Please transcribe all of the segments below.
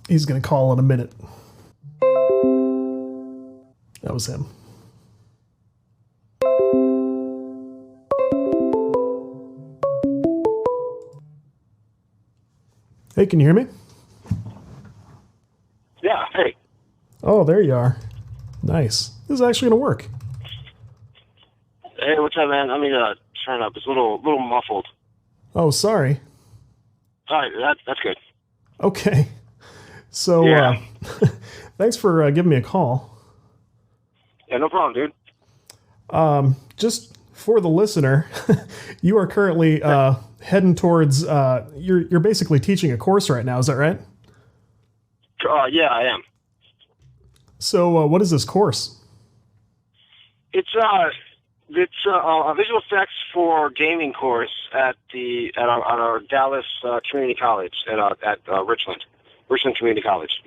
He's going to call in a minute. That was him. Hey, can you hear me? Yeah, hey. Oh, there you are. Nice. This is actually going to work. Hey, what's up, man? Let me turn up. It's a little muffled. Oh, sorry. All right, that's good. Okay. So, Yeah. thanks for giving me a call. Yeah, no problem, dude. Just for the listener, you are currently heading towards, you're basically teaching a course right now, is that right? Yeah, I am. So, what is this course? It's a visual effects for gaming course at our Dallas Community College at Richland Community College.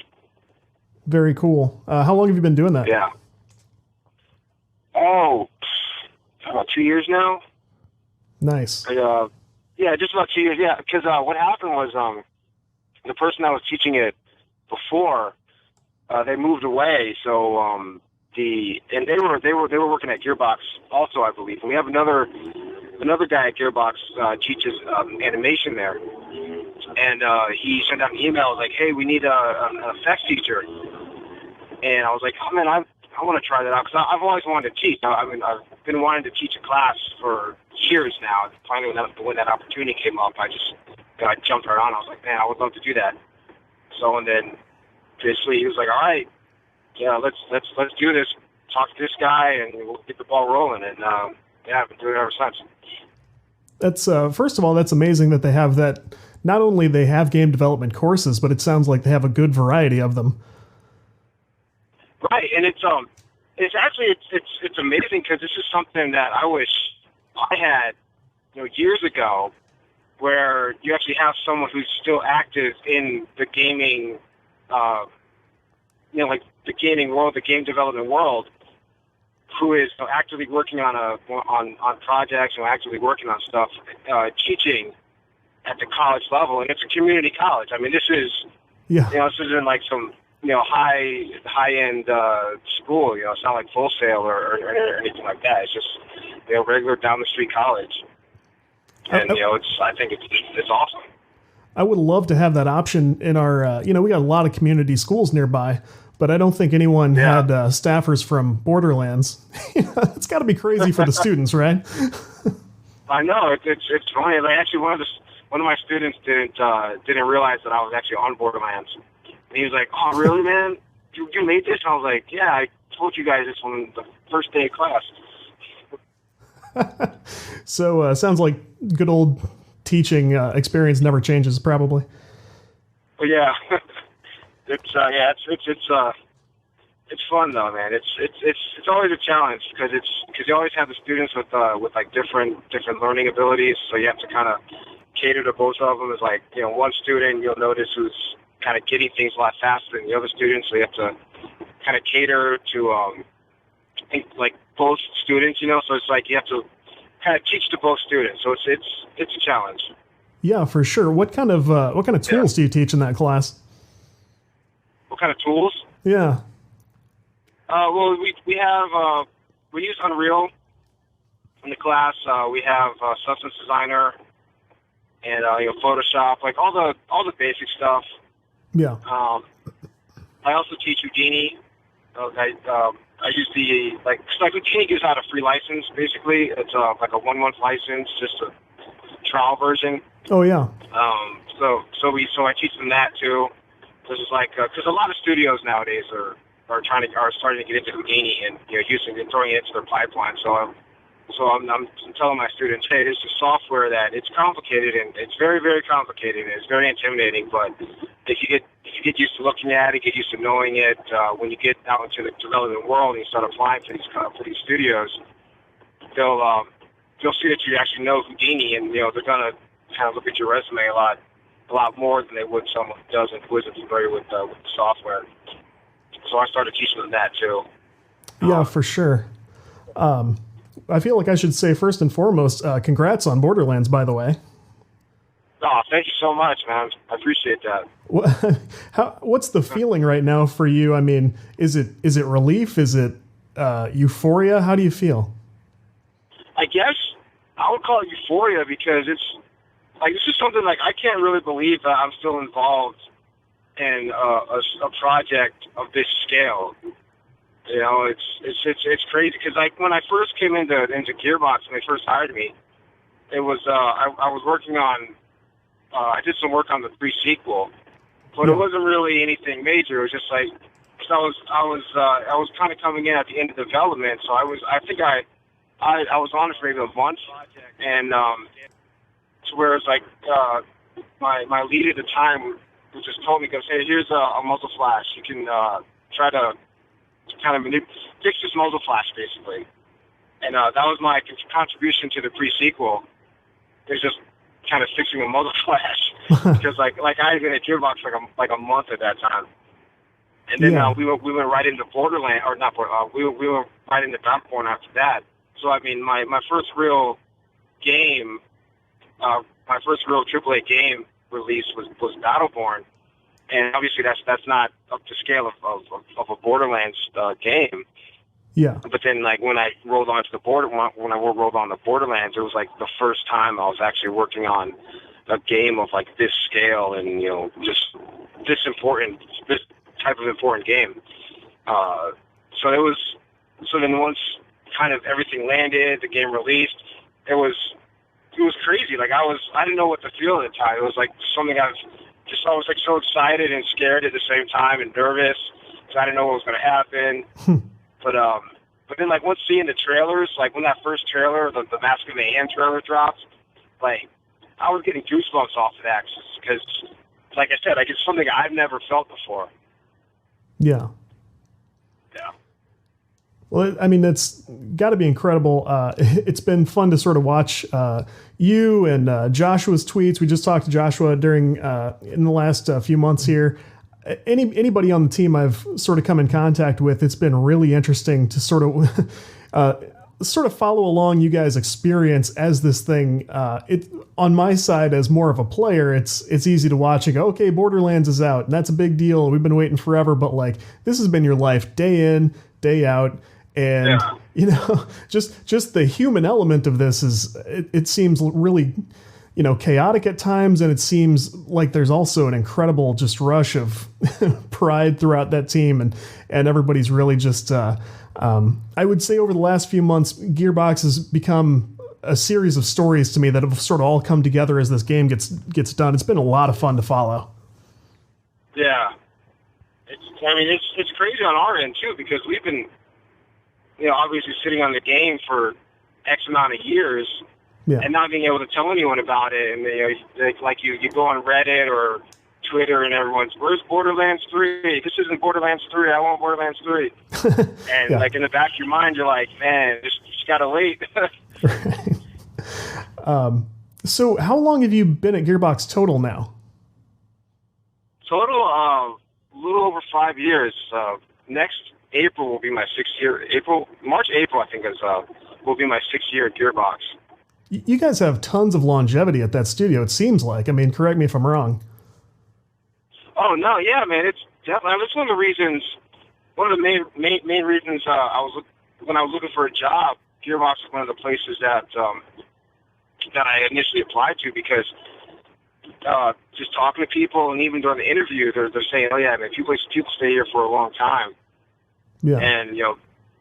Very cool. How long have you been doing that? Yeah. Oh, about 2 years now. Nice. Yeah, just about 2 years. Yeah, because what happened was the person that was teaching it before they moved away, so they were working at Gearbox also, I believe. And we have another guy at Gearbox teaches animation there, and he sent out an email like, "Hey, we need an effects teacher." And I was like, "Oh man, I want to try that out because I've always wanted to teach. I mean, I've been wanting to teach a class for years now. Finally, when that opportunity came up, I jumped right on. I was like, man, I would love to do that. So, and then basically he was like, all right, yeah, let's do this. Talk to this guy, and we'll get the ball rolling. And yeah, I've been doing it ever since. That's first of all, that's amazing that they have that. Not only they have game development courses, but it sounds like they have a good variety of them. Right, and it's actually it's amazing because this is something that I wish I had, years ago, where you actually have someone who's still active in the gaming, like the gaming world, the game development world, who is actively working on projects and actively working on stuff, teaching at the college level, and it's a community college. I mean, this is this isn't like some high end school. It's not like Full Sail or anything like that. It's just regular down the street college, and I think it's awesome. I would love to have that option in our. We got a lot of community schools nearby, but I don't think anyone had staffers from Borderlands. It's got to be crazy for the students, right? I know it's funny. Like, actually, one of my students didn't realize that I was actually on Borderlands. And he was like, "Oh, really, man? You made this?" And I was like, "Yeah, I told you guys this on the first day of class." So sounds like good old teaching experience never changes, probably. Well, yeah, it's fun though, man. It's always a challenge because you always have the students with like different learning abilities, so you have to kind of cater to both of them. It's like one student you'll notice who's kind of getting things a lot faster than the other students, so you have to kind of cater to like both students, so it's like you have to kind of teach to both students, so it's a challenge. Yeah, for sure. What kind of tools do you teach in that class? What kind of tools? Yeah. Well, we have we use Unreal in the class. We have Substance Designer and Photoshop, like all the basic stuff. Yeah. I also teach Houdini. I use the like Houdini gives out a free license. Basically, it's like a 1 month license, just a trial version. Oh yeah. So I teach them that too. This is like because a lot of studios nowadays are starting to get into Houdini and using it, throwing it into their pipeline. So I'm telling my students, hey, this is software that it's complicated and it's very, very complicated and it's very intimidating. But if you get used to looking at it, get used to knowing it, when you get out into the development world and you start applying for these studios, they'll see that you actually know Houdini, and they're gonna kind of look at your resume a lot more than they would someone who isn't familiar with the software. So I started teaching them that too. Yeah, for sure. I feel like I should say first and foremost, congrats on Borderlands, by the way. Oh, thank you so much, man. I appreciate that. What's the feeling right now for you? I mean, is it relief? Is it euphoria? How do you feel? I guess I would call it euphoria because it's just something like I can't really believe that I'm still involved in a project of this scale. You know, it's crazy because like when I first came into Gearbox when they first hired me, it was I was working on I did some work on the pre-sequel, but it wasn't really anything major. It was just like cause I was kind of coming in at the end of development, so I was on it for maybe a month, and to where it's like my lead at the time just told me, goes, hey, here's a muzzle flash. You can try to kind of fix this muzzle flash, basically. And that was my contribution to the pre-sequel. It was just kind of fixing a muzzle flash because like I had been at Gearbox like a month at that time. And then we went right into Borderlands, or not Borderlands, we went right into Battleborn after that. So I mean, my first real game, my first real AAA game release was Battleborn, and obviously that's not up to scale of a Borderlands game. Yeah. But then, like when I rolled onto the rolled on the Borderlands, it was like the first time I was actually working on a game of like this scale and just this type of important game. So then once kind of everything landed, the game released, it was crazy. Like I didn't know what to feel at the time. It was like something I was like so excited and scared at the same time and nervous because I didn't know what was going to happen. But then like once seeing the trailers, like when that first trailer, the Mask of Mayhem trailer dropped, like I was getting goosebumps off of that because, like I said, like it's something I've never felt before. Yeah. Yeah. Well, I mean, it's got to be incredible. It's been fun to sort of watch you and Joshua's tweets. We just talked to Joshua in the last few months here. Anybody on the team I've sort of come in contact with, it's been really interesting to sort of follow along you guys' experience as this thing. On my side, as more of a player, it's easy to watch and go, okay, Borderlands is out, and that's a big deal. We've been waiting forever, but like this has been your life day in, day out. And, just the human element of this it seems really, chaotic at times. And it seems like there's also an incredible just rush of pride throughout that team. And everybody's really just, I would say over the last few months, Gearbox has become a series of stories to me that have sort of all come together as this game gets done. It's been a lot of fun to follow. Yeah. It's crazy on our end too, because we've been, obviously sitting on the game for X amount of years and not being able to tell anyone about it. And you go on Reddit or Twitter and everyone's, where's Borderlands 3? This isn't Borderlands 3. I want Borderlands 3. And like in the back of your mind, you're like, man, just gotta wait. Right. So how long have you been at Gearbox total now? Total, a little over 5 years. Next April will be my 6th year. March, April, I think will be my 6th year at Gearbox. You guys have tons of longevity at that studio, it seems like. I mean, correct me if I'm wrong. Oh, no, yeah, man. It's definitely, that's one of the reasons, one of the main reasons when I was looking for a job, Gearbox was one of the places that I initially applied to because just talking to people and even during the interview, they're saying, oh, yeah, man, people stay here for a long time. Yeah. And,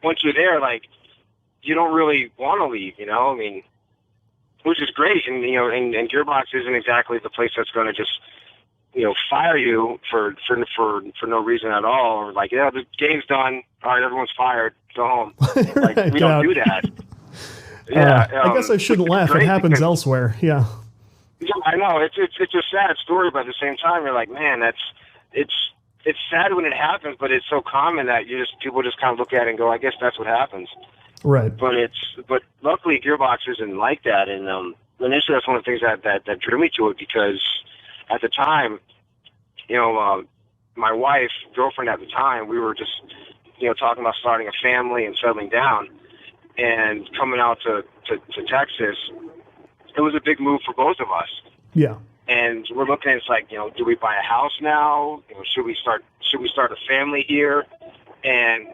once you're there, like, you don't really want to leave, I mean, which is great. And, and Gearbox isn't exactly the place that's going to just, fire you for no reason at all. Or like, yeah, the game's done. All right, everyone's fired. Go home. Like, we don't do that. Yeah. I guess I shouldn't laugh. It happens elsewhere. Yeah. Yeah, I know. It's a sad story, but at the same time, you're like, man, it's sad when it happens, but it's so common that people just kind of look at it and go, I guess that's what happens. Right. But luckily Gearbox isn't like that. And initially that's one of the things that drew me to it because at the time, my wife, girlfriend at the time, we were just, talking about starting a family and settling down and coming out to Texas. It was a big move for both of us. Yeah. and we're looking at it's like, do we buy a house now? Should we start a family here? And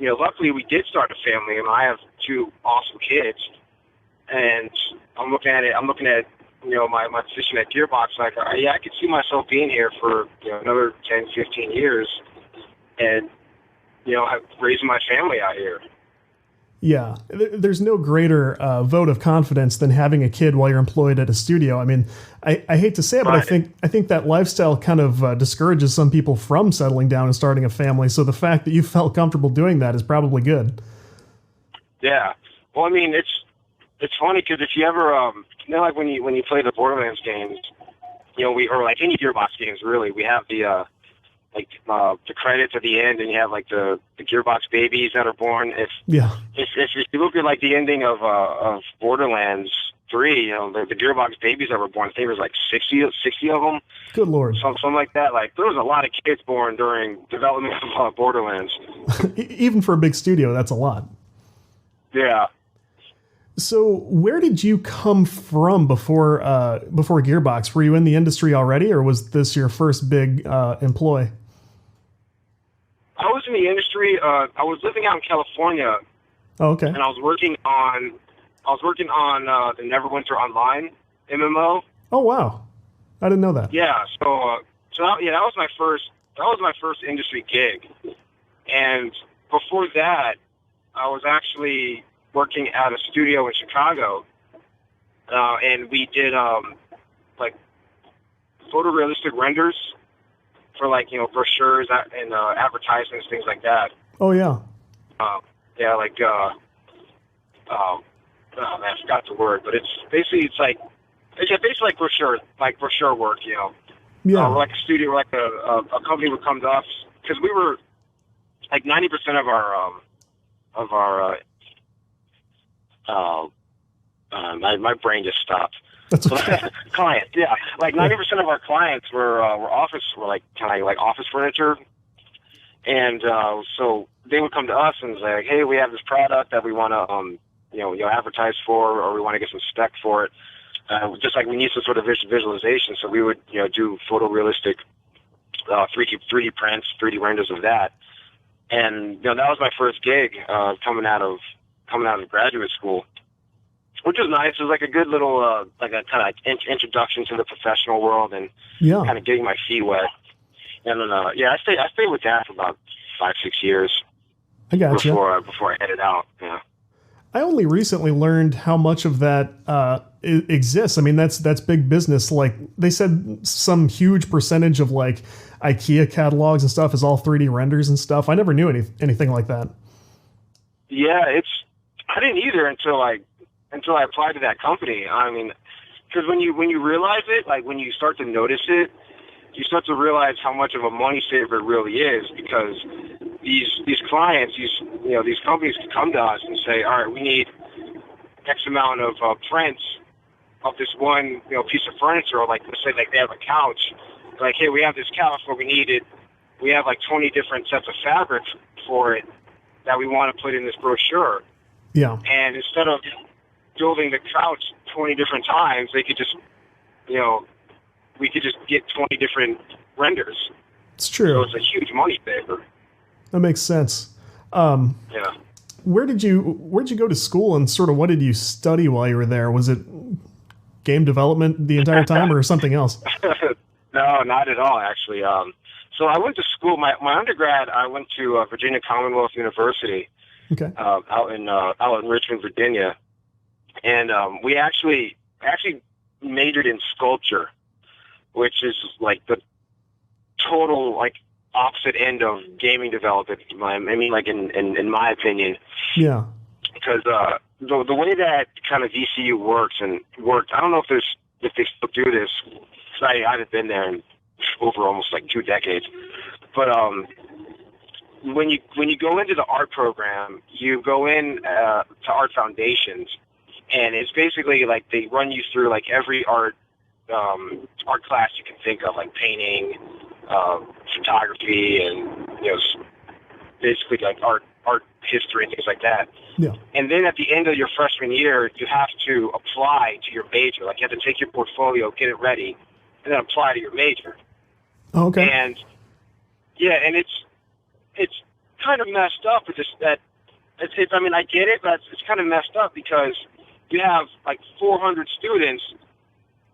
luckily we did start a family, and I have two awesome kids. And I'm looking at my position at Gearbox, like, yeah, I could see myself being here for another 10, 15 years, and raising my family out here. Yeah, there's no greater vote of confidence than having a kid while you're employed at a studio. I mean, I hate to say it, but Right. I think that lifestyle kind of discourages some people from settling down and starting a family. So the fact that you felt comfortable doing that is probably good. Yeah. Well, I mean, it's funny because if you ever like when you play the Borderlands games, or like any Gearbox games, really, we have the credits at the end, and you have like the Gearbox babies that are born. If you look at like the ending of Borderlands 3, the Gearbox babies that were born, I think it was like 60 of them. Good Lord. Something like that. Like, there was a lot of kids born during development of Borderlands. Even for a big studio, that's a lot. Yeah. So where did you come from before Gearbox? Were you in the industry already, or was this your first big employ? I was in the industry. I was living out in California. Oh, okay. And I was working on the Neverwinter Online MMO. Oh, wow. I didn't know that. Yeah. So that was my first industry gig. And before that, I was actually working at a studio in Chicago, and we did like photorealistic renders for like brochures and advertisements, things like that. Oh yeah. Yeah, like man, I forgot the word, but it's basically like brochure work, Yeah. like a studio, like a company would come to us, because we were like 90% of our my brain just stopped. That's okay. Clients, yeah, like 90% of our clients were like kind of like office furniture, and so they would come to us and say, hey, we have this product that we want to advertise for, or we want to get some spec for it. Just like we need some sort of visualization, so we would do photorealistic 3D prints, 3D renders of that. And that was my first gig coming out of graduate school, which was nice. It was like a good little like a kind of introduction to the professional world, and kind of getting my feet wet. And then I stayed with that for about 5-6 years. I gotcha. Before I headed out. Yeah. I only recently learned how much of that exists. I mean, that's big business. Like, they said some huge percentage of like IKEA catalogs and stuff is all 3D renders and stuff. I never knew anything like that. Yeah, I didn't either until I applied to that company. I mean, because when you realize it, like when you start to notice it, you start to realize how much of a money saver it really is, because these clients, these companies can come to us and say, all right, we need X amount of prints of this one piece of furniture, or like let's say like they have a couch, like, hey, we have this couch, but we have like 20 different sets of fabric for it that we want to put in this brochure. Yeah. And instead of building the couch 20 different times, they could just we could just get 20 different renders. It's true. So it's a huge money saver. That makes sense. Yeah. Where'd you go to school, and sort of what did you study while you were there? Was it game development the entire time, or something else? No, not at all, actually. So I went to school. My undergrad, I went to Virginia Commonwealth University. Okay. Out in Richmond, Virginia, and we actually majored in sculpture, which is like the total like opposite end of gaming development. I mean, like in my opinion. Yeah. Because the way that kind of VCU worked, I don't know if they still do this, because I haven't been there in over almost like 2 decades, but when you go into the art program, you go in to Art Foundations, and it's basically like they run you through like every art class you can think of, like painting, photography, and basically like art history and things like that. Yeah. And then at the end of your freshman year, you have to apply to your major. Like, you have to take your portfolio, get it ready, and then apply to your major. Okay. And yeah, and it's kind of messed up. It's just that I mean, I get it, but it's kind of messed up because you have like 400 students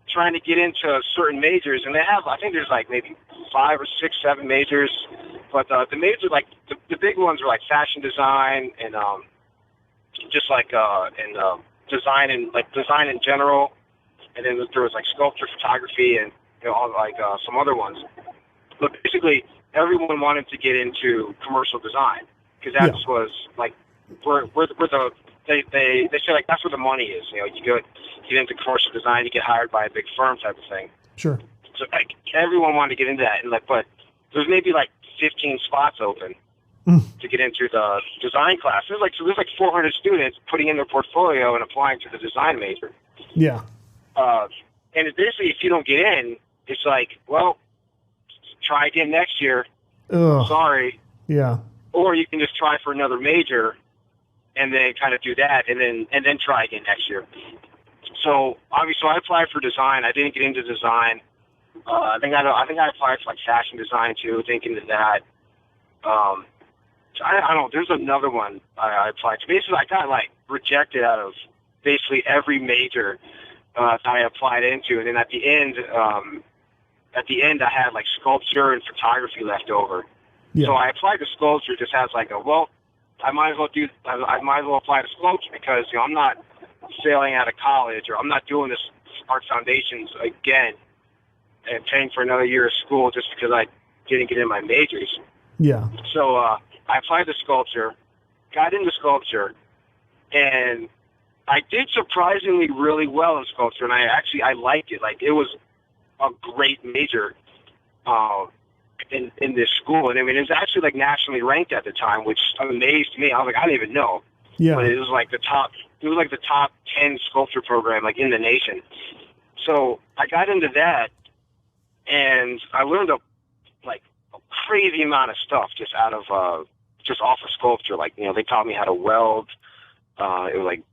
trying to get into certain majors, and I think there's like maybe 5 or 6, 7 majors, but the majors, like the big ones are like fashion design and just like design in general, and then there was like sculpture, photography, and all like some other ones. But basically, everyone wanted to get into commercial design because that was like where they say like that's where the money is. You get into commercial design, you get hired by a big firm type of thing. Sure. So like everyone wanted to get into that, and like, but there's maybe like 15 spots open to get into the design class. There's like 400 students putting in their portfolio and applying to the design major. Yeah. And it's basically, if you don't get in, it's like, well, try again next year. Ugh. Sorry. Yeah. Or you can just try for another major, and then kind of do that, and then try again next year. So obviously, I applied for design. I didn't get into design. I think I applied for like fashion design too. Thinking of that. I don't know. There's another one I applied to. Basically, I got like rejected out of basically every major that I applied into, and then at the end, I had like sculpture and photography left over. Yeah. So I applied to sculpture just as like I might as well apply to sculpture because I'm not failing out of college, or I'm not doing this art foundations again and paying for another year of school just because I didn't get in my majors. Yeah. So I applied to sculpture, got into sculpture, and I did surprisingly really well in sculpture, and I liked it. Like, it was a great major in this school, and I mean, it was actually like nationally ranked at the time, which amazed me. I was like, I didn't even know. Yeah. But it was like the top 10 sculpture program like in the nation. So I got into that, and I learned a crazy amount of stuff just off of sculpture. Like, they taught me how to weld. It was like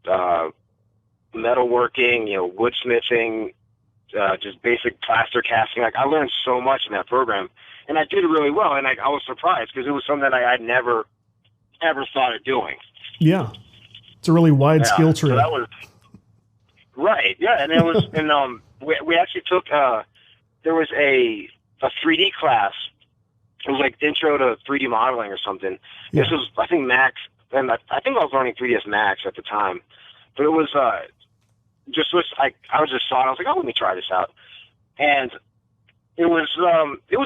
metalworking, woodsmithing, just basic plaster casting. Like, I learned so much in that program, and I did really well. And I was surprised because it was something that I had never ever thought of doing. Yeah, it's a really wide skill tree. So that was right. Yeah, and it was, and we actually took there was a 3D class. It was like intro to 3D modeling or something. Yeah. This was, I think, Max, and I think I was learning 3ds Max at the time. But it was I was just saw it. I was like, oh, let me try this out. And it was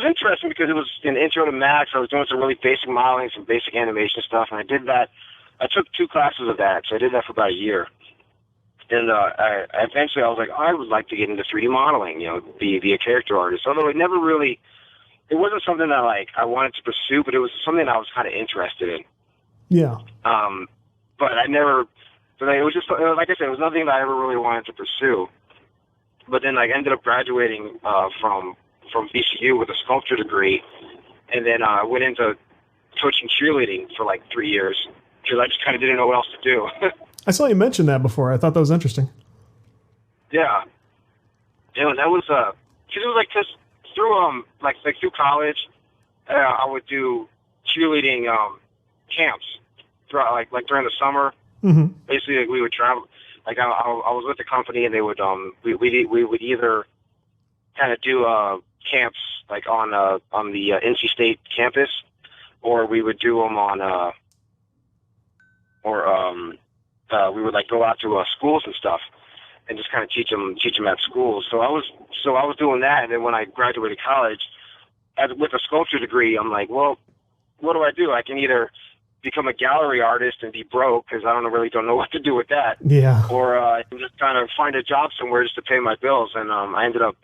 interesting because it was an intro to Max. I was doing some really basic modeling, some basic animation stuff, and I did that. I took 2 classes of that, so I did that for about a year. And eventually I was like, I would like to get into 3D modeling, be a character artist. Although it wasn't something that I wanted to pursue, but it was something I was kind of interested in. Yeah. But it was just, like I said, it was nothing that I ever really wanted to pursue. But then I ended up graduating from VCU with a sculpture degree, and then I went into coaching cheerleading for 3 years because I just kind of didn't know what else to do. I saw you mention that before. I thought that was interesting. Yeah. That was because it was through college, I would do cheerleading camps throughout during the summer. Mm-hmm. Basically, we would travel. I was with the company, and they would we would either kind of do camps on the NC State campus, or we would do them on we would go out to schools and stuff, and just kind of teach them at schools. So I was doing that, and then when I graduated college, with a sculpture degree, I'm like, well, what do? I can either become a gallery artist and be broke because I don't know what to do with that. Yeah. Or I can just kind of find a job somewhere just to pay my bills. And I ended up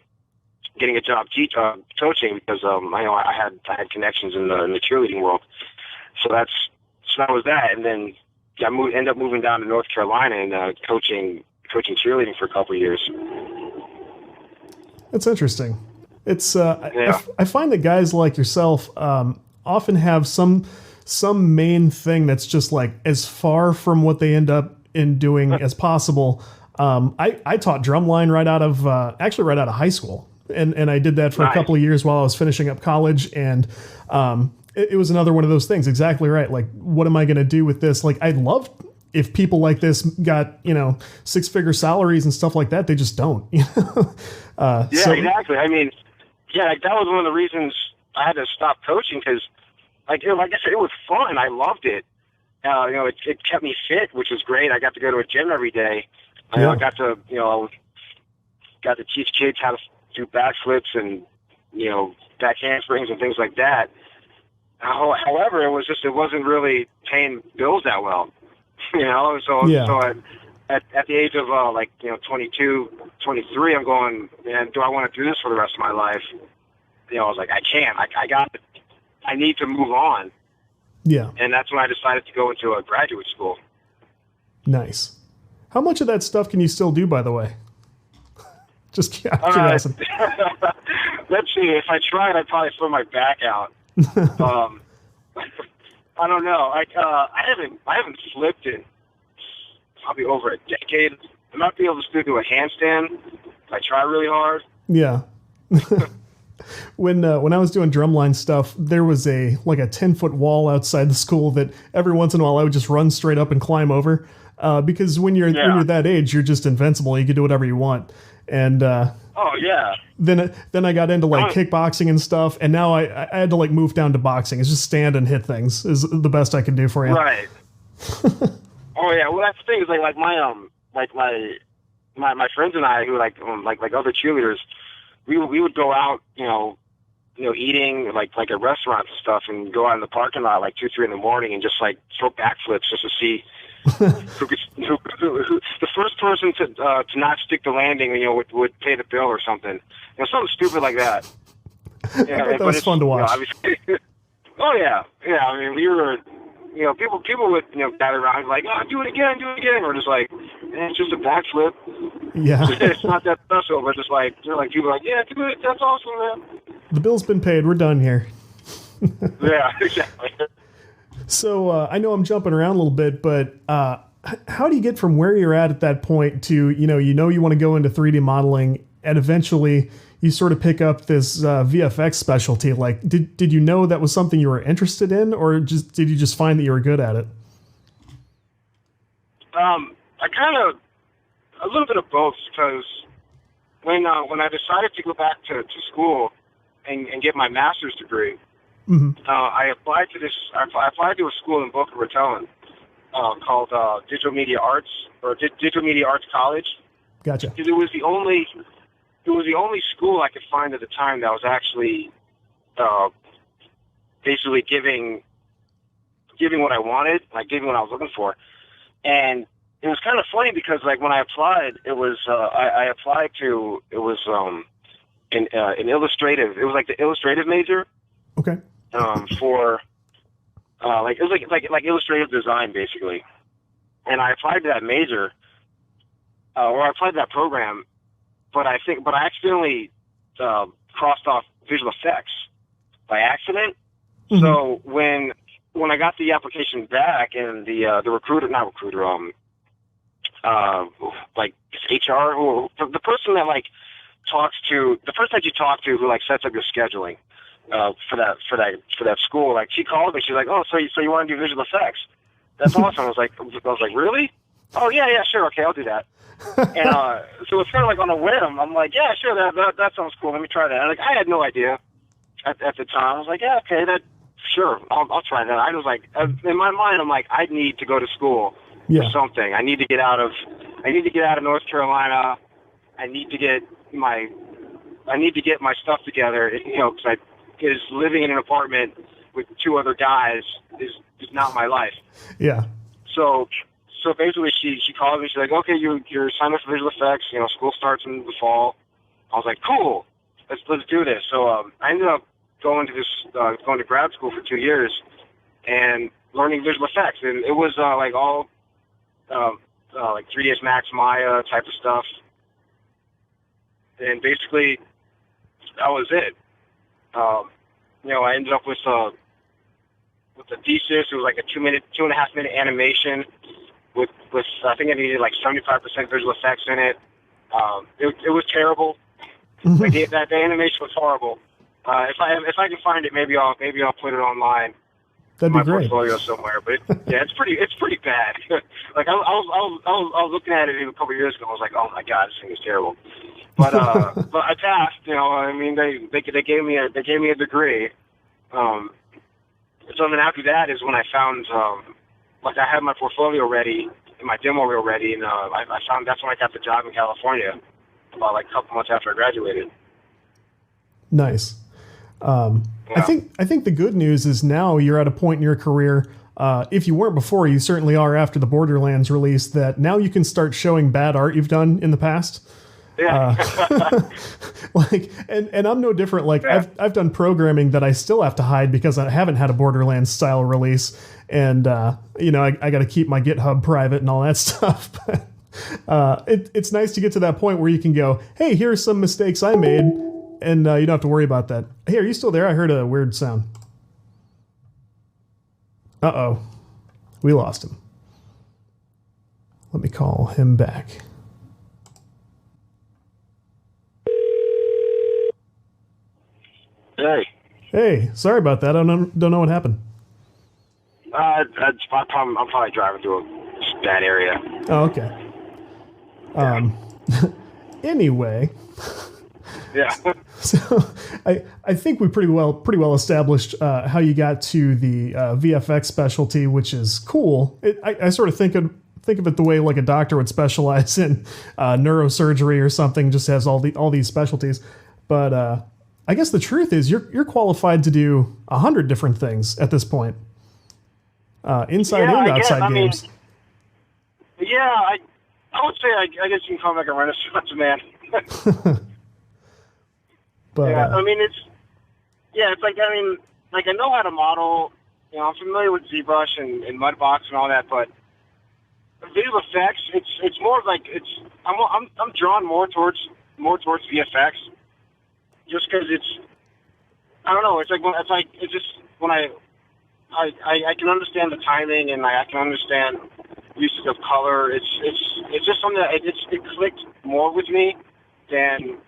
getting a job coaching because I had connections in the cheerleading world. So that was that, and then I ended up moving down to North Carolina and coaching cheerleading for a couple of years. That's interesting. It's I find that guys like yourself often have some main thing that's just as far from what they end up in doing as possible. I taught drumline right out of high school. And I did that for a couple of years while I was finishing up college. And it was another one of those things. Exactly right. Like, what am I going to do with this? Like, I'd love if people like this got, 6-figure salaries and stuff like that. They just don't. Exactly. I mean, like, that was one of the reasons I had to stop coaching, because, like I said, it was fun. I loved it. It kept me fit, which was great. I got to go to a gym every day. I got to teach kids how to do backflips and, back handsprings and things like that. However, it wasn't really paying bills that well, So at the age of 22, 23, I'm going, man, do I want to do this for the rest of my life? I was like, I can't. I need to move on. Yeah. And that's when I decided to go into a graduate school. Nice. How much of that stuff can you still do, by the way? Just curiosity. Let's see. If I tried, I'd probably throw my back out. I don't know. I haven't flipped in probably over a decade. I might be able to still do a handstand if I try really hard. Yeah. When I was doing drumline stuff, there was a 10-foot wall outside the school that every once in a while I would just run straight up and climb over, because when you're that age, you're just invincible. You can do whatever you want. And then I got into kickboxing and stuff, and now I had to move down to boxing. It's just stand and hit things is the best I can do for you. Right. Oh yeah. Well, that's the thing is like my friends and I who like other cheerleaders. We would go out, eating like at restaurants and stuff, and go out in the parking lot 2, 3 in the morning and just throw backflips just to see who the first person to not stick the landing, would pay the bill or something, something stupid like that. Yeah, that was fun to watch. Oh yeah. I mean, we were, people would gather around like, oh, do it again. Or just it's just a backflip. Yeah. It's not that special, but just people are like, yeah, do it. That's awesome, man. The bill's been paid. We're done here. Yeah, exactly. So I know I'm jumping around a little bit, but how do you get from where you're at that point to, you want to go into 3D modeling, and eventually you sort of pick up this VFX specialty? Like, did you know that was something you were interested in, or did you just find that you were good at it? I kind of, a little bit of both, because when I decided to go back to school and get my master's degree, I applied to a school in Boca Raton called Digital Media Arts, or Digital Media Arts College. Gotcha. Because it was the only school I could find at the time that was actually basically giving what I wanted, giving what I was looking for. And it was kind of funny because when I applied, it was I applied to an illustrative. It was the illustrative major. Okay. For it was like illustrative design basically, and I applied to that major, or I applied to that program, but I accidentally crossed off visual effects by accident. Mm-hmm. So when I got the application back and the HR, or the person that talks to, the person that you talk to who sets up your scheduling for that school, she called me. She's like, oh, so you want to do visual effects? That's awesome. I was like, really? Oh yeah, sure, okay, I'll do that. And so it's kind of on a whim. I'm like, yeah, sure, that sounds cool. Let me try that. And, I had no idea at the time. I was like, yeah, okay, sure, I'll try that. I was like, in my mind, I'm like, I need to go to school for something. I need to get out of North Carolina. I need to get my stuff together. Because living in an apartment with 2 other guys is not my life. Yeah. So basically, she called me. She's like, okay, you're signed up for visual effects. School starts in the fall. I was like, cool. Let's do this. So I ended up going to grad school for 2 years and learning visual effects, and it was all 3ds Max, Maya type of stuff. And basically, that was it. I ended up with a thesis. It was a 2.5 minute animation with I think I needed 75% visual effects in it. It was terrible. Like the animation was horrible. If I can find it, maybe I'll put it online. That'd My be great. portfolio somewhere, but yeah, it's pretty bad. Like I was looking at it a couple of years ago. I was like, oh my god, this thing is terrible. But but I passed. You know, I mean, they gave me a degree. So then after that is when I found like I had my portfolio ready and my demo reel ready, and I found that's when I got the job in California about like a couple months after I graduated. Nice. Yeah. I think the good news is now you're at a point in your career. If you weren't before, you certainly are after the Borderlands release. That now you can start showing bad art you've done in the past. Yeah. Like, and I'm no different. Like, yeah. I've done programming that I still have to hide because I haven't had a Borderlands style release, and you know, I got to keep my GitHub private and all that stuff. But it's nice to get to that point where you can go, hey, here are some mistakes I made. And you don't have to worry about that. Hey, are you still there? I heard a weird sound. Uh-oh. We lost him. Let me call him back. Hey. Hey, sorry about that. I don't know what happened. I'm probably driving through a bad area. Oh, okay. Anyway... Yeah. So I think we pretty well established how you got to the VFX specialty, which is cool. I sort of think of it the way like a doctor would specialize in neurosurgery or something, just has all these specialties. But I guess the truth is you're qualified to do 100 different things at this point, inside and outside games. I would say I guess you can call me like a Renaissance man. But, yeah, I mean it's like I know how to model. You know, I'm familiar with ZBrush and Mudbox and all that, but visual effects, it's more like I'm drawn more towards VFX, just because I don't know. It's just when I can understand the timing and I can understand uses of color. It's just something that it clicked more with me than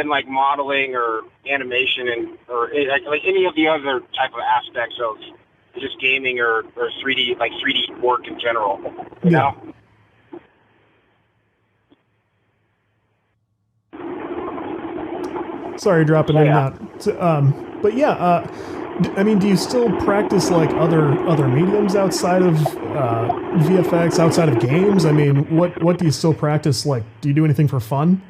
like modeling or animation or like any of the other type of aspects of just gaming or 3D work in general. You know? Sorry, dropping in and out. But yeah, I mean, do you still practice like other mediums outside of VFX, outside of games? I mean, what do you still practice? Like, do you do anything for fun?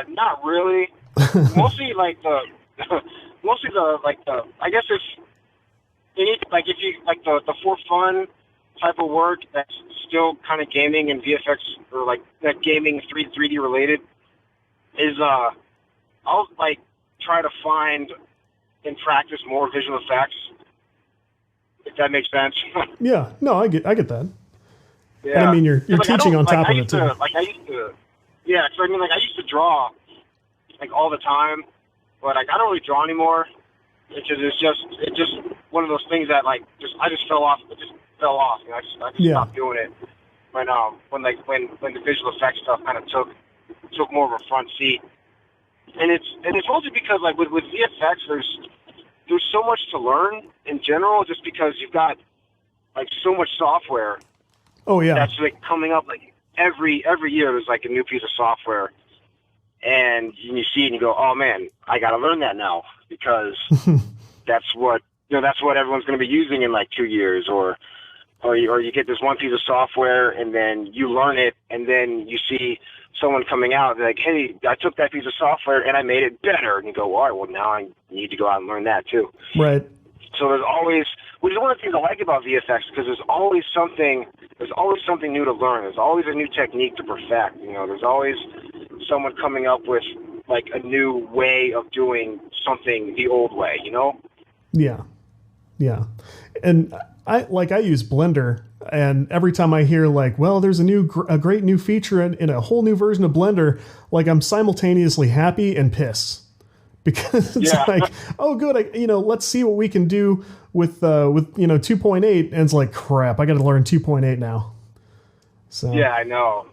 Not really. Mostly like I guess if you like the for fun type of work that's still kind of gaming and VFX or like that gaming 3D related is I'll like try to find and practice more visual effects, if that makes sense. Yeah, no, I get that. Yeah. And I mean, you're teaching on top of it too. I used to draw like all the time, but like I don't really draw anymore because it's just one of those things that like I just fell off. It just fell off. You know, I just stopped doing it when the visual effects stuff kind of took more of a front seat. And it's mostly because like with VFX there's so much to learn in general, just because you've got like so much software. Oh yeah. That's like coming up like every year there's like a new piece of software, and you see it and you go, oh man, I got to learn that now because that's what everyone's going to be using in like 2 years, or you get this one piece of software and then you learn it and then you see someone coming out like, hey, I took that piece of software and I made it better, and you go, all right, well now I need to go out and learn that too. Right. So there's always, which is one of the things I like about VFX, because there's always something new to learn. There's always a new technique to perfect. You know, there's always someone coming up with like a new way of doing something the old way. You know? Yeah, yeah. And I use Blender, and every time I hear like, well, there's a great new feature in a whole new version of Blender, like I'm simultaneously happy and pissed. Because it's like, oh, good, let's see what we can do with 2.8, and it's like, crap, I got to learn 2.8 now. So Yeah, I know.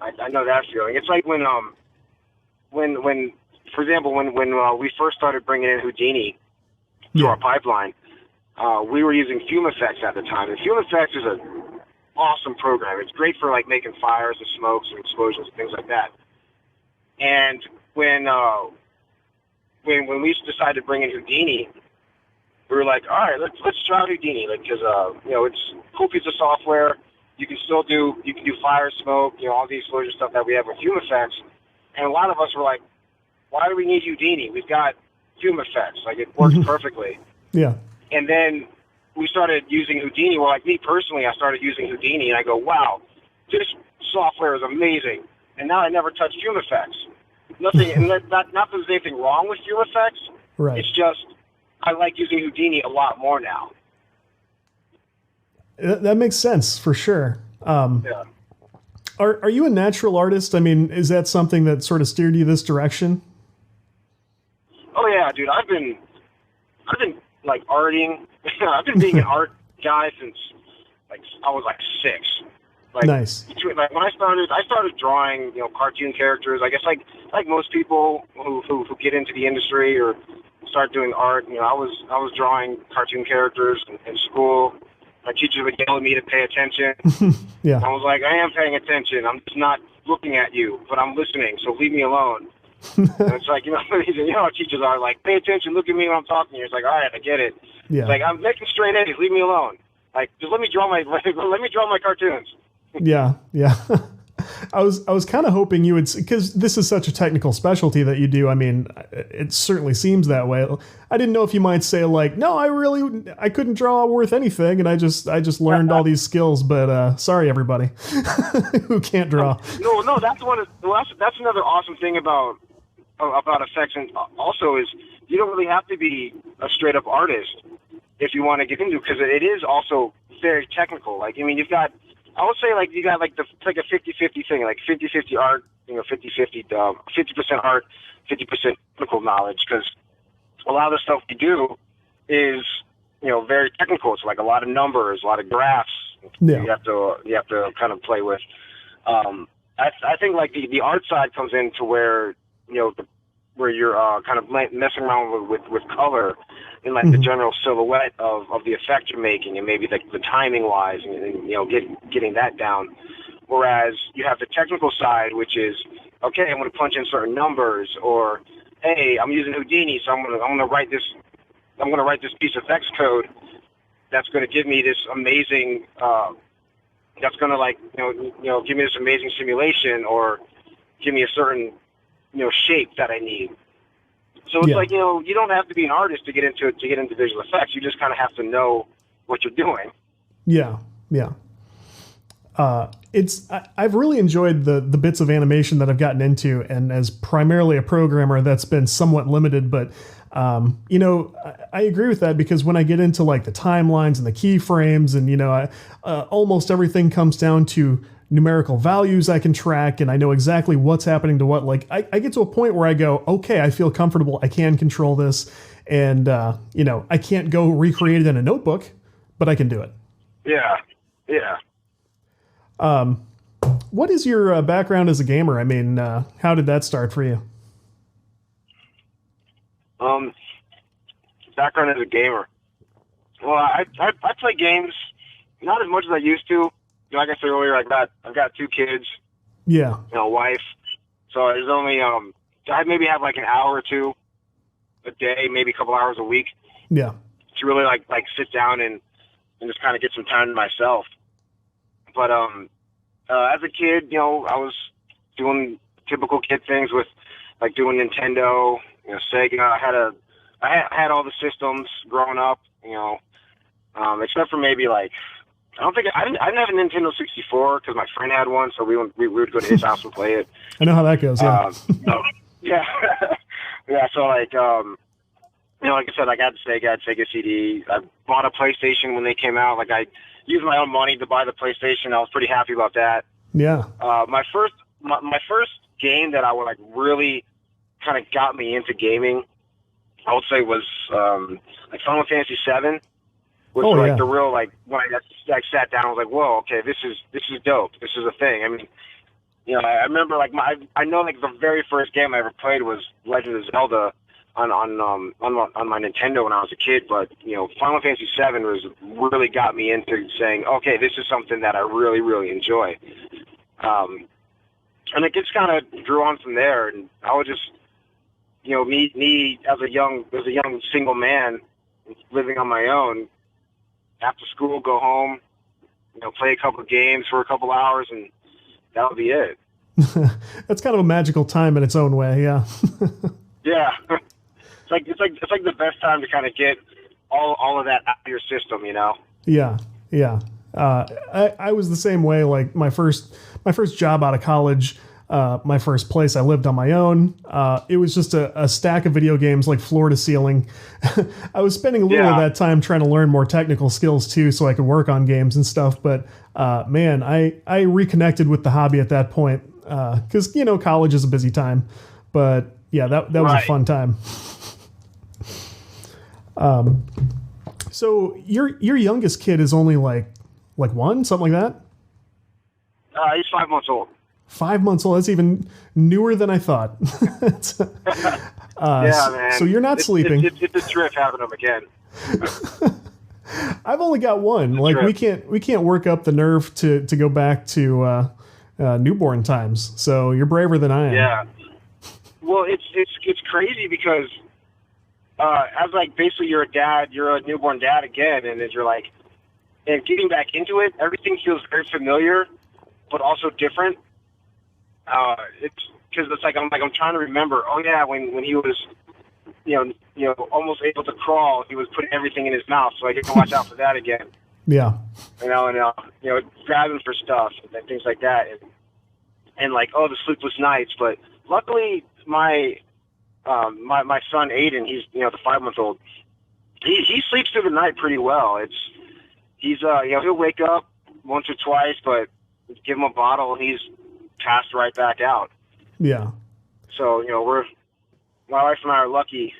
I know that feeling. It's like when for example, when we first started bringing in Houdini to our pipeline, we were using Fume Effects at the time. And Fume Effects is an awesome program. It's great for like making fires and smokes and explosions and things like that. And when we decided to bring in Houdini, we were like, all right, let's try Houdini, like, because it's a cool piece of software. You can do fire, smoke, all the explosion stuff that we have with Fume Effects. And a lot of us were like, why do we need Houdini? We've got Fume Effects, like it works perfectly. Yeah. And then we started using Houdini. Well, like me personally, I started using Houdini, and I go, wow, this software is amazing. And now I never touch Fume Effects. Nothing, and not that there's anything wrong with Fume Effects. Right. It's just I like using Houdini a lot more now. That makes sense for sure. Yeah. Are you a natural artist? I mean, is that something that sort of steered you this direction? Oh yeah, dude. I've been like arting. I've been being an art guy since like I was like 6. Like, nice. Like when I started drawing, cartoon characters. I guess like most people who get into the industry or start doing art. I was drawing cartoon characters in school. My teacher would yell at me to pay attention. Yeah. I was like, I am paying attention. I'm just not looking at you, but I'm listening. So leave me alone. And it's like, how teachers are like, pay attention, look at me when I'm talking to you. It's like, all right, I get it. Yeah. It's like, I'm making straight A's, leave me alone. Like, just let me draw my cartoons. Yeah. I was kind of hoping you would, because this is such a technical specialty that you do. I mean, it certainly seems that way. I didn't know if you might say like, no, I couldn't draw worth anything, and I just learned all these skills. But sorry, everybody who can't draw. No, that's that's another awesome thing about effects, and also is you don't really have to be a straight up artist if you want to get into it, because it is also very technical. Like, I mean, I would say like you got like it's like a 50-50 thing, like 50-50 art, 50-50 50% art, 50% technical knowledge, because a lot of the stuff we do is very technical. It's like a lot of numbers, a lot of graphs. Yeah. You have to kind of play with. I think like the art side comes into where where you're kind of messing around with color and like the general silhouette of the effect you're making, and maybe the timing wise, and getting that down. Whereas you have the technical side, which is, okay, I'm going to punch in certain numbers, or hey, I'm using Houdini, so I'm going to write this piece of effects code that's going to give me this amazing that's going to give me this amazing simulation, or give me a certain shape that I need. So it's like, you don't have to be an artist to get into visual effects. You just kind of have to know what you're doing. Yeah. I've really enjoyed the bits of animation that I've gotten into, and as primarily a programmer, that's been somewhat limited. But I agree with that, because when I get into like the timelines and the keyframes, and almost everything comes down to numerical values I can track, and I know exactly what's happening to what. Like I get to a point where I go, okay, I feel comfortable. I can control this, and I can't go recreate it in a notebook, but I can do it. Yeah. What is your background as a gamer? I mean, how did that start for you? Background as a gamer. Well, I play games not as much as I used to. Like I said earlier, I've got 2 kids. Yeah. A wife. So there's only I maybe have like an hour or 2 a day, maybe a couple hours a week. Yeah. To really like sit down and just kind of get some time to myself. But as a kid, I was doing typical kid things with like doing Nintendo, Sega. I had all the systems growing up, except for maybe like I didn't have a Nintendo 64 because my friend had one, so we would go to his house and play it. I know how that goes. Yeah. Yeah. Yeah. So like like I said, I got Sega, I had Sega CD. I bought a PlayStation when they came out. Like I used my own money to buy the PlayStation. I was pretty happy about that. Yeah. My first game that I would like really kind of got me into gaming, I would say was like Final Fantasy VII. was Oh, like yeah. the real, like, when I sat down, I was like, whoa, okay, this is dope. This is a thing. I mean, I remember like I know like the very first game I ever played was Legend of Zelda on my Nintendo when I was a kid. But Final Fantasy VII was really got me into saying, okay, this is something that I really really enjoy. And it just kind of drew on from there. And I would just me as a young single man living on my own, after school go home, play a couple of games for a couple hours, and that would be it. That's kind of a magical time in its own way. Yeah. Yeah. It's like the best time to kind of get all of that out of your system, Yeah. Yeah. I was the same way. Like my first job out of college, my first place I lived on my own. It was just a stack of video games, like floor to ceiling. I was spending a little of that time trying to learn more technical skills too, so I could work on games and stuff. But man, I reconnected with the hobby at that point, because college is a busy time. But yeah, that was a fun time. So your youngest kid is only like one, something like that? He's 5 months old. 5 months old. That's even newer than I thought. Man. So you're not sleeping. It's a trip having him again. I've only got one. Like we can't work up the nerve to go back to newborn times. So you're braver than I am. Yeah. Well, it's crazy because as like basically you're a newborn dad again, and as you're like, and getting back into it, everything feels very familiar, but also different. It's because it's like I'm trying to remember. Oh yeah, when he was, almost able to crawl, he was putting everything in his mouth, so I get to watch out for that again. Yeah. Grabbing for stuff and things like that, and like the sleepless nights. But luckily, my son Aiden, he's the 5 month old. He sleeps through the night pretty well. He's he'll wake up once or twice, but give him a bottle and he's passed right back out. Yeah. So my wife and I are lucky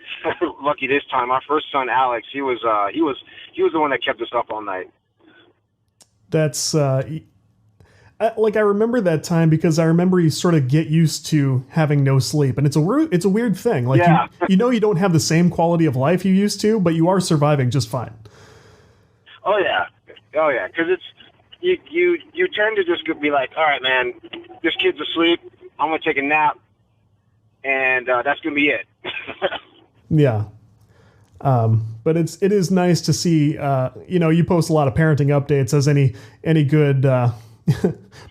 this time. Our first son Alex, he was the one that kept us up all night. That's I remember that time because I remember you sort of get used to having no sleep, and it's a weird thing. Like you don't have the same quality of life you used to, but you are surviving just fine. Oh yeah, because it's you tend to just be like, all right, man, this kid's asleep. I'm gonna take a nap, and that's gonna be it. Yeah. But it is nice to see, you post a lot of parenting updates, as any good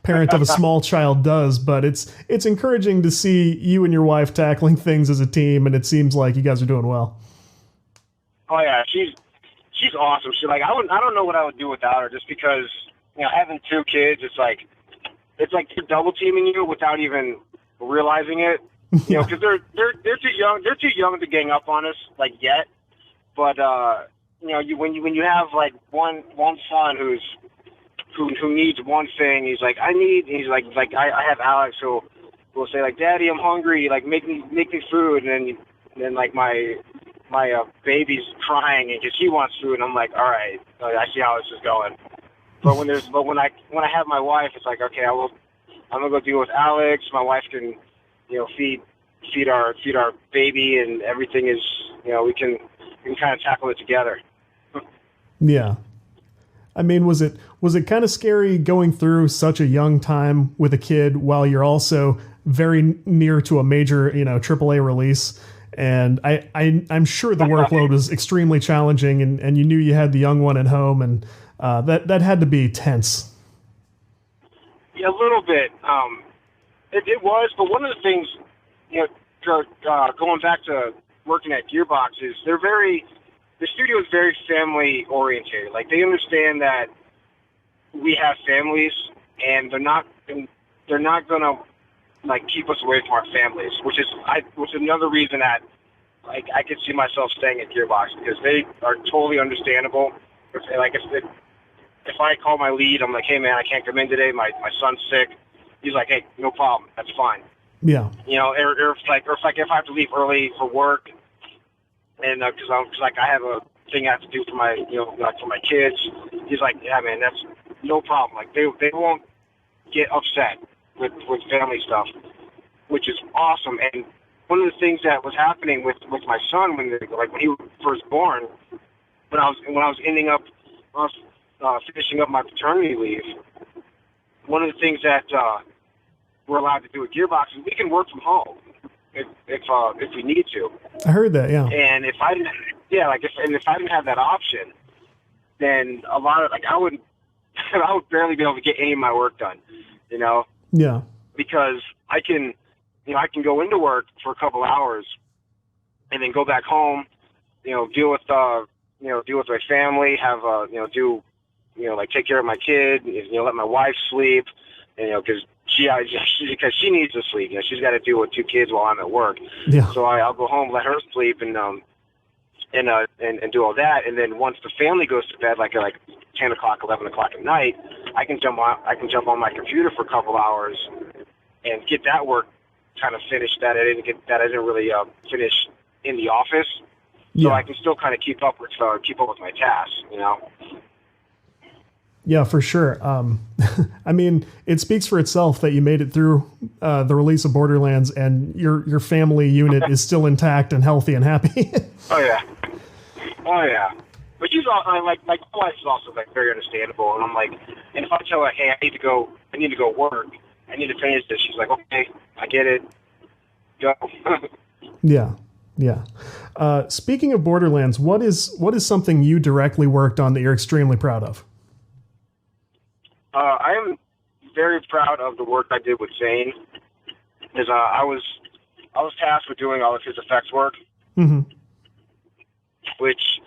parent of a small child does, but it's encouraging to see you and your wife tackling things as a team, and it seems like you guys are doing well. Oh yeah, she's awesome. She's like, I don't know what I would do without her, just because having two kids, it's like they're double teaming you without even realizing it. Because they're too young. They're too young to gang up on us yet. But when you have like one son who needs one thing, he's like, I have Alex who will say like, Daddy, I'm hungry. Like make me food, and then like my baby's crying because he wants food, and I'm like, all right, I see how this is going. But when I have my wife, it's like, okay, I'm gonna go deal with Alex. My wife can feed our baby, and everything is we can kind of tackle it together. Yeah. I mean, was it kind of scary going through such a young time with a kid while you're also very near to a major, AAA release? And I'm sure the workload was extremely challenging, and you knew you had the young one at home, and that had to be tense. Yeah, a little bit. It was, but one of the things, going back to working at Gearbox, is the studio is very family oriented. Like, they understand that we have families, and they're not gonna keep us away from our families, which is another reason that I could see myself staying at Gearbox, because they are totally understandable. If I call my lead, I'm like, hey man, I can't come in today. My son's sick. He's like, hey, no problem, that's fine. Yeah. Or if I have to leave early for work, and because I have thing I have to do for my, like for my kids. He's like, yeah, man, that's no problem. Like they won't get upset with family stuff, which is awesome. And one of the things that was happening with my son when he was first born, when I was finishing up my paternity leave, one of the things that we're allowed to do at Gearbox is we can work from home if we need to. I heard that, yeah. And if I didn't have that option, then a lot of I would barely be able to get any of my work done, Yeah. Because I can go into work for a couple hours and then go back home, deal with my family, have take care of my kid, let my wife sleep, because she needs to sleep. She's got to deal with two kids while I'm at work. Yeah. So I'll go home, let her sleep, and do all that. And then once the family goes to bed, like at 10 o'clock, 11 o'clock at night, I can jump on my computer for a couple hours and get that work kind of finished that I didn't really finish in the office. So I can still kind of keep up with my tasks, Yeah, for sure. I mean, it speaks for itself that you made it through the release of Borderlands, and your family unit is still intact and healthy and happy. Oh yeah. But she's all, my wife is also very understandable, and I'm like, and if I tell her, hey, I need to go work, I need to finish this, she's like, okay, I get it, go. Yeah. Speaking of Borderlands, what is something you directly worked on that you're extremely proud of? I am very proud of the work I did with Zane, because I was tasked with doing all of his effects work, which,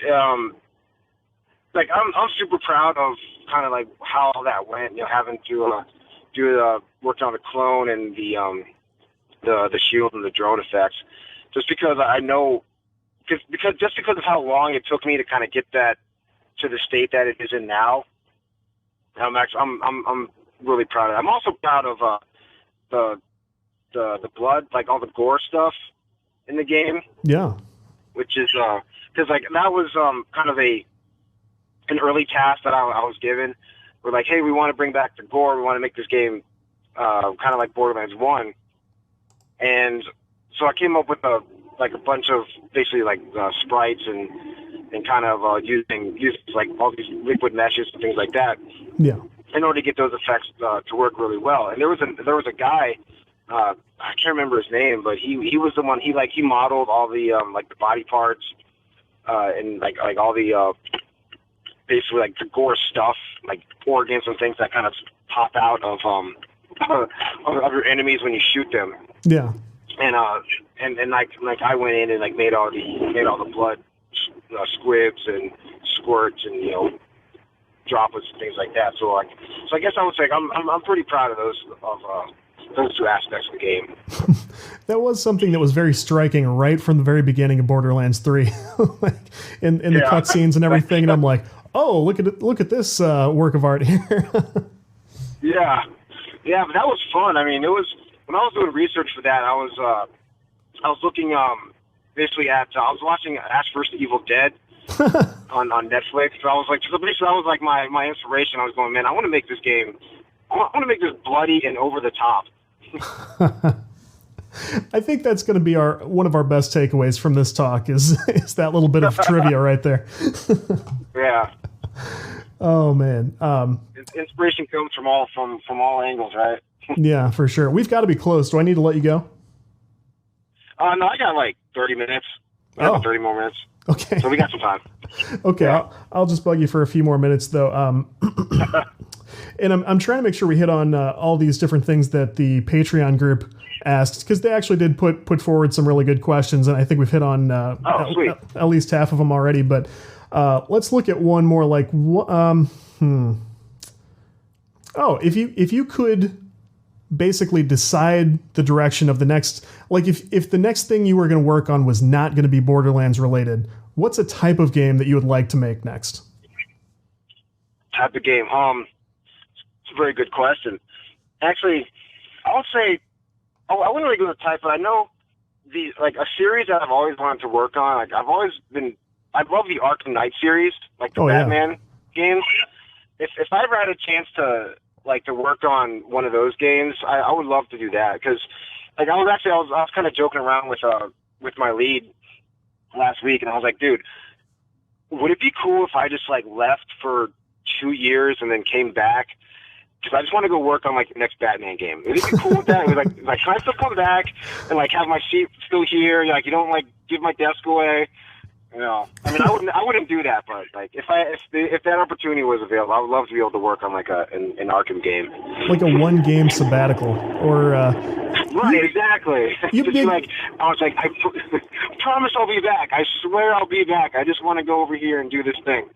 I'm super proud of kind of how all that went. Having to work on the clone and the shield and the drone effects, just because I know, because of how long it took me to kind of get that to the state that it is in now. I'm really proud of it. I'm also proud of the blood, all the gore stuff in the game. Yeah. Which is because that was kind of an early task that I was given. We're like, hey, we want to bring back the gore. We want to make this game kind of like Borderlands 1. And so I came up with a bunch of basically sprites and kind of using all these liquid meshes and things like that. Yeah. In order to get those effects to work really well. And there was a guy, I can't remember his name, but he was the one, he modeled all the the body parts and all the basically the gore stuff, organs and things that kind of pop out of your enemies when you shoot them. Yeah. And I went in and made all the blood squibs and squirts and droplets and things like that. So I guess I would say I'm pretty proud of those two aspects of the game. That was something that was very striking right from the very beginning of Borderlands 3, in the cutscenes and everything. And I'm like, oh, look at this work of art here. Yeah, but that was fun. I mean, it was when I was doing research for that. I was looking basically at I was watching Ash vs. Evil Dead on Netflix. So I was so basically that was my inspiration. I was going, man, I want to make this game. I want to make this bloody and over the top. I think that's going to be one of our best takeaways from this talk is that little bit of trivia right there. Yeah. Oh man. Inspiration comes from all angles, right? Yeah, for sure. We've got to be close. Do I need to let you go? No, I got 30 minutes. I got 30 more minutes. Okay. So we got some time. Okay, yeah. I'll just bug you for a few more minutes though. And I'm trying to make sure we hit on all these different things that the Patreon group asked, because they actually did put forward some really good questions, and I think we've hit on at least half of them already. But let's look at one more. If you could basically decide the direction of the next, if the next thing you were going to work on was not going to be Borderlands related, what's a type of game that you would like to make next? Type of game? It's a very good question. Actually, I would say I wouldn't really go with type, but I know a series that I've always wanted to work on. I've always been I love the Arkham Knight series, like the Oh, yeah. Batman games. If I ever had a chance to work on one of those games, I would love to do that because like I was kind of joking around with my lead last week, and I was like, dude, would it be cool if I just like left for 2 years and then came back? Because I just want to go work on like the next Batman game. Would it be cool with that? It was like, can I still come back and like have my seat still here? Like you don't like give my desk away. You know, I mean, I wouldn't do that, but like if that opportunity was available, I would love to be able to work on like an Arkham game, Like a 1-game sabbatical, or right? Exactly. You Just big- like I was like, I promise I'll be back. I swear I'll be back. I just want to go over here and do this thing.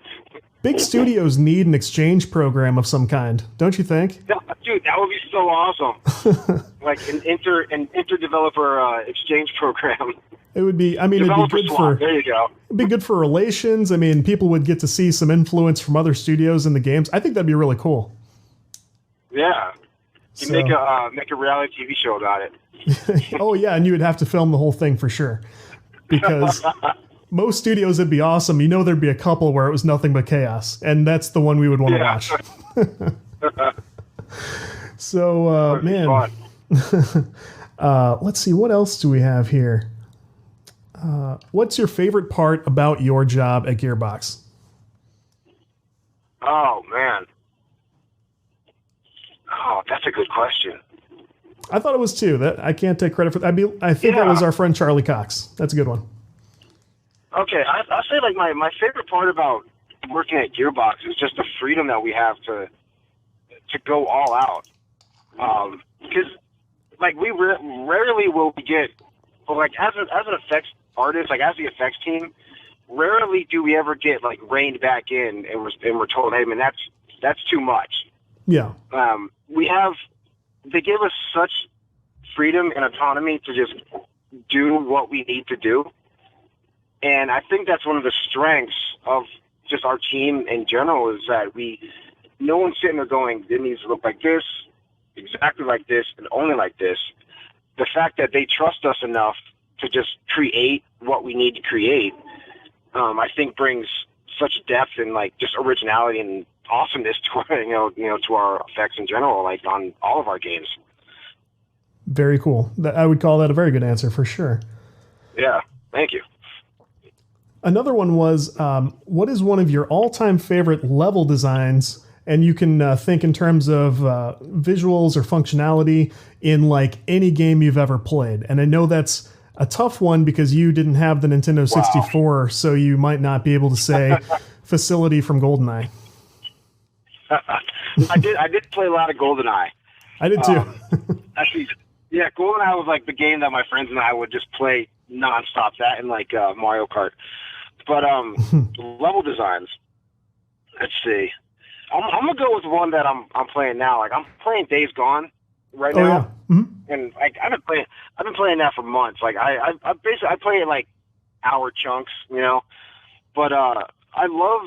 big studios need an exchange program of some kind, don't you think? Dude, that would be so awesome. Like an inter-developer exchange program. It would be. I mean, it'd be Developer good swap. for. There you go. It'd be good for relations. I mean, people would get to see some influence from other studios in the games. I think that'd be really cool. Yeah. You So- make a reality TV show about it. Oh yeah, and you would have to film the whole thing for sure, because most studios it'd be awesome. You know, there'd be a couple where it was nothing but chaos, and that's the one we would want to watch. So, It'd be man, fun. let's see, what else do we have here? What's your favorite part about your job at Gearbox? Oh man. Oh, that's a good question. I thought it was two. That I can't take credit for that. I think that Yeah. was our friend Charlie Cox. That's a good one. Okay, I'll say like my favorite part about working at Gearbox is just the freedom that we have to go all out. Because like we rarely will we get, well, like as an effects artist, like as the effects team, rarely do we ever get like reined back in and we're told, hey man, that's too much. Yeah. They give us such freedom and autonomy to just do what we need to do. And I think that's one of the strengths of just our team in general is that no one's sitting there going, it needs to look like this, exactly like this, and only like this. The fact that they trust us enough to just create what we need to create, I think brings such depth and like just originality and awesomeness to our, to our effects in general, like on all of our games. Very cool. I would call that a very good answer for sure. Yeah, thank you. Another one was, what is one of your all-time favorite level designs? And you can think in terms of visuals or functionality in like any game you've ever played. And I know that's a tough one because you didn't have the Nintendo 64, so you might not be able to say Facility from GoldenEye. I did play a lot of GoldenEye. I did too. Actually, yeah, GoldenEye was like the game that my friends and I would just play nonstop. That and like Mario Kart. But level designs. Let's see. I'm gonna go with one that I'm playing now. Like I'm playing Days Gone right now, Yeah. Mm-hmm. and like I've been playing that for months. Like I basically I play it like hour chunks, you know. But I love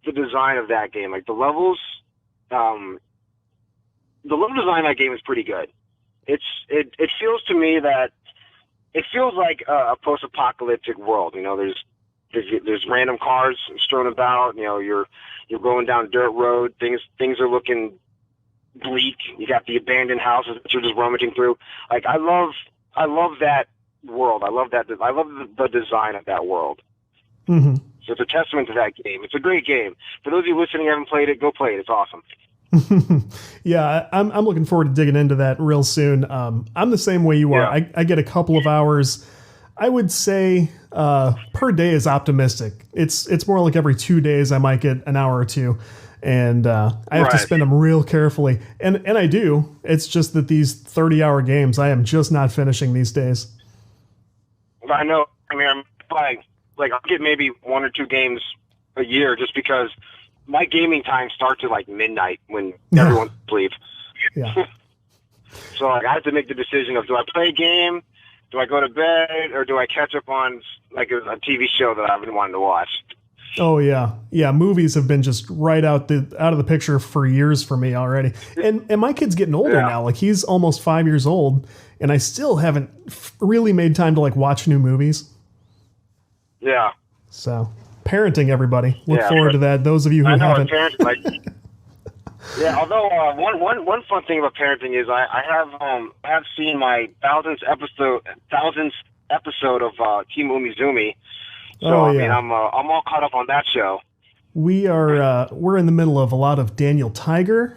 the design of that game. Like the levels, the level design of that game is pretty good. It feels to me that it feels like a post-apocalyptic world. You know, there's random cars strewn about. You know, you're going down a dirt road. Things are looking bleak. You got the abandoned houses that you're just rummaging through. Like I love that world. I love the design of that world. Mm-hmm. So it's a testament to that game. It's a great game. For those of you listening who haven't played it, go play it. It's awesome. Yeah, I'm looking forward to digging into that real soon. I'm the same way you are. Yeah. I get a couple of hours. I would say per day is optimistic. It's more like every 2 days I might get an hour or two, and I have to Right. spend them real carefully. And I do. It's just that these 30-hour games I am just not finishing these days. I know. I mean, I'm playing. Like I'll get maybe 1 or 2 games a year just because my gaming time starts at like midnight when everyone's asleep. Yeah. So like I have to make the decision of do I play a game, do I go to bed, or do I catch up on like a TV show that I've been wanting to watch? Oh yeah, yeah. Movies have been just right out of the picture for years for me already. And my kid's getting older Yeah. now. Like he's almost 5 years old, and I still haven't really made time to like watch new movies. Yeah. So parenting, everybody. Look Yeah, forward to that. Those of you who I know haven't. parenting, like, yeah. Although one fun thing about parenting is I have seen my thousandth episode of Team Umizoomi. So Oh, I yeah. mean I'm all caught up on that show. We're in the middle of a lot of Daniel Tiger.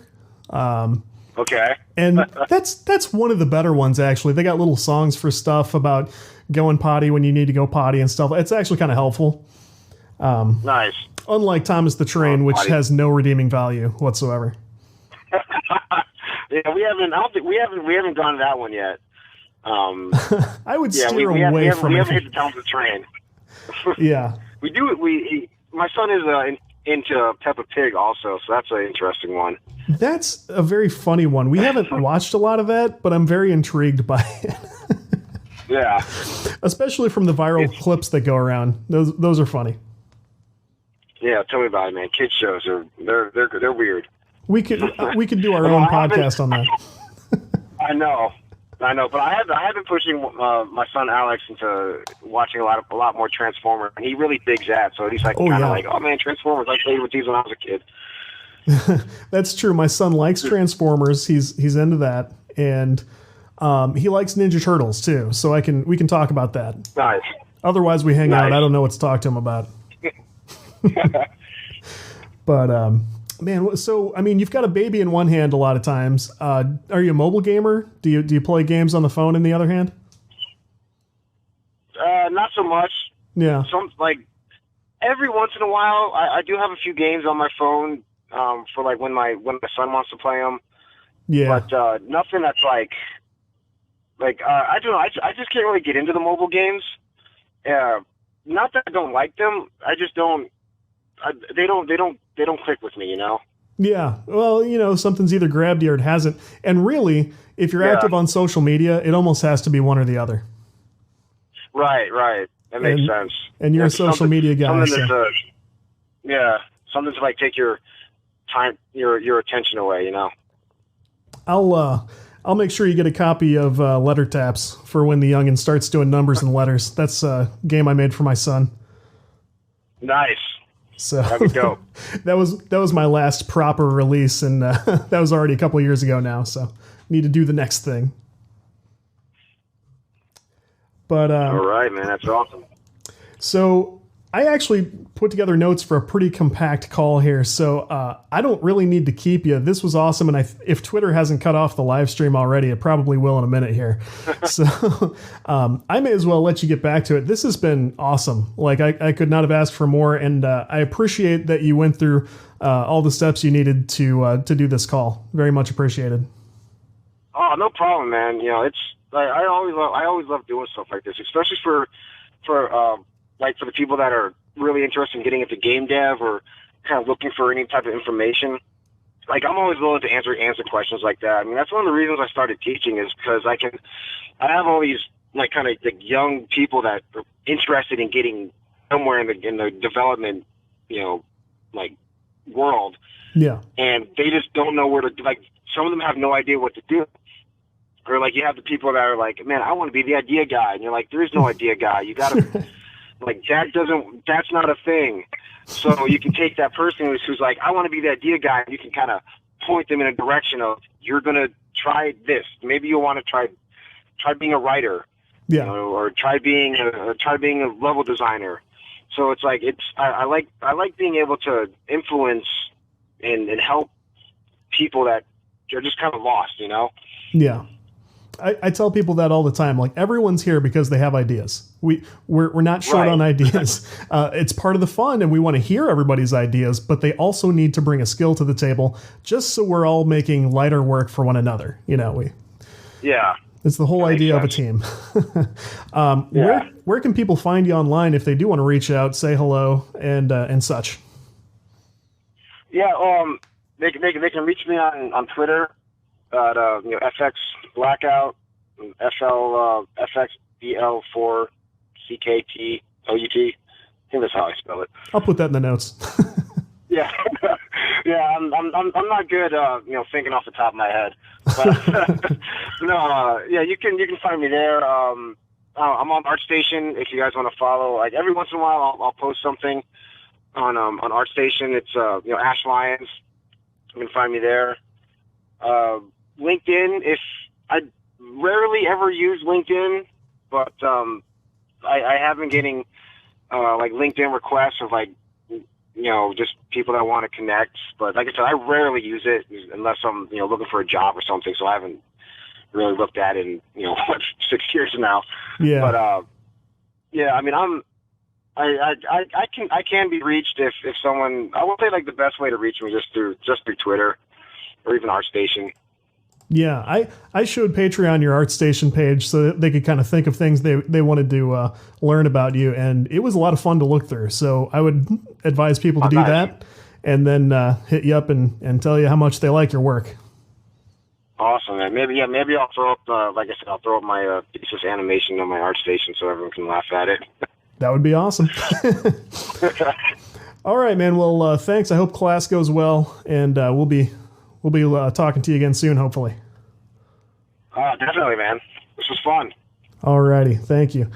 Okay. And that's one of the better ones, actually. They got little songs for stuff about going potty when you need to go potty and stuff. It's actually kind of helpful. Nice. Unlike Thomas the Train, which potty. has no redeeming value whatsoever. Yeah, we haven't. I don't think we haven't gone to that one yet. I would Yeah, steer we away haven't from hit it. the Thomas the Train. Yeah. We do. My son is into Peppa Pig also, so that's an interesting one. That's a very funny one. We haven't watched a lot of that, but I'm very intrigued by it. Yeah. Especially from the viral clips that go around. Those are funny. Yeah, tell me about it, man. Kids shows they're weird. We could do our own podcast on that. I know, but I have been pushing my son Alex into watching a lot more Transformers, and he really digs that. So he's like like, oh man, Transformers! I played with these when I was a kid. That's true. My son likes Transformers. He's into that, and he likes Ninja Turtles too. So we can talk about that. Nice. Otherwise, we hang out. I don't know what to talk to him about. But man, so I mean, you've got a baby in one hand a lot of times. Are you a mobile gamer? Do you play games on the phone in the other hand? Not so much. Yeah. Some like every once in a while, I do have a few games on my phone for like when my son wants to play them. Yeah. But nothing that's like I don't know. I just can't really get into the mobile games. Not that I don't like them. I just don't. They don't click with me, you know. Yeah. Well, something's either grabbed you or it hasn't. And really, if you're active on social media, it almost has to be one or the other. Right. That makes sense. And you're a social media guy. Something to like take your time, your attention away, you know. I'll make sure you get a copy of Letter Taps for when the youngin starts doing numbers and letters. That's a game I made for my son. Nice. So that'd be dope. that was my last proper release, and that was already a couple of years ago now. So need to do the next thing. But all right, man, that's awesome. So I actually put together notes for a pretty compact call here, so I don't really need to keep you. This was awesome, and if Twitter hasn't cut off the live stream already, it probably will in a minute here. So I may as well let you get back to it. This has been awesome. Like I could not have asked for more, and I appreciate that you went through all the steps you needed to do this call. Very much appreciated. Oh, no problem, man. It's like I always love doing stuff like this, especially for the people that are really interested in getting into game dev or kind of looking for any type of information. Like, I'm always willing to answer questions like that. I mean, that's one of the reasons I started teaching is because I have all these like kind of like young people that are interested in getting somewhere in the development, like world. Yeah. And they just don't know where to, like, some of them have no idea what to do. Or like you have the people that are like, man, I want to be the idea guy. And you're like, there is no idea guy. You got to, like, that's not a thing. So you can take that person who's like, I want to be the idea guy. And you can kind of point them in a direction of, you're going to try this. Maybe you'll want to try being a writer. Yeah. Or try being a level designer. So it's like, I like being able to influence and help people that are just kind of lost, Yeah. I tell people that all the time. Like, everyone's here because they have ideas. We're not short on ideas. It's part of the fun, and we want to hear everybody's ideas, but they also need to bring a skill to the table just so we're all making lighter work for one another. Yeah. It's the whole idea of a team. Where can people find you online if they do want to reach out, say hello, and such? Yeah, they can reach me on Twitter at FX Blackout, FXBL4 CKTOUT. I think that's how I spell it. I'll put that in the notes. Yeah, yeah. I'm not good, thinking off the top of my head. But yeah, you can find me there. I'm on ArtStation if you guys want to follow. Like, every once in a while, I'll post something. on ArtStation. It's Ash Lyons. You can find me there. LinkedIn. If I rarely ever use LinkedIn, but I have been getting like LinkedIn requests of like just people that want to connect. But like I said, I rarely use it unless I'm looking for a job or something. So I haven't really looked at it in 6 years now. Yeah. But yeah, I mean I can be reached if someone. I would say like the best way to reach me is just through Twitter or even ArtStation. Yeah, I showed Patreon your ArtStation page so that they could kind of think of things they wanted to learn about you, and it was a lot of fun to look through. So I would advise people to do that, and then hit you up and tell you how much they like your work. Awesome, man. Maybe I'll throw up, like I said, I'll throw up my thesis animation on my ArtStation so everyone can laugh at it. That would be awesome. All right, man. Well, thanks. I hope class goes well, and we'll be talking to you again soon, hopefully. Definitely, man. This was fun. All righty. Thank you.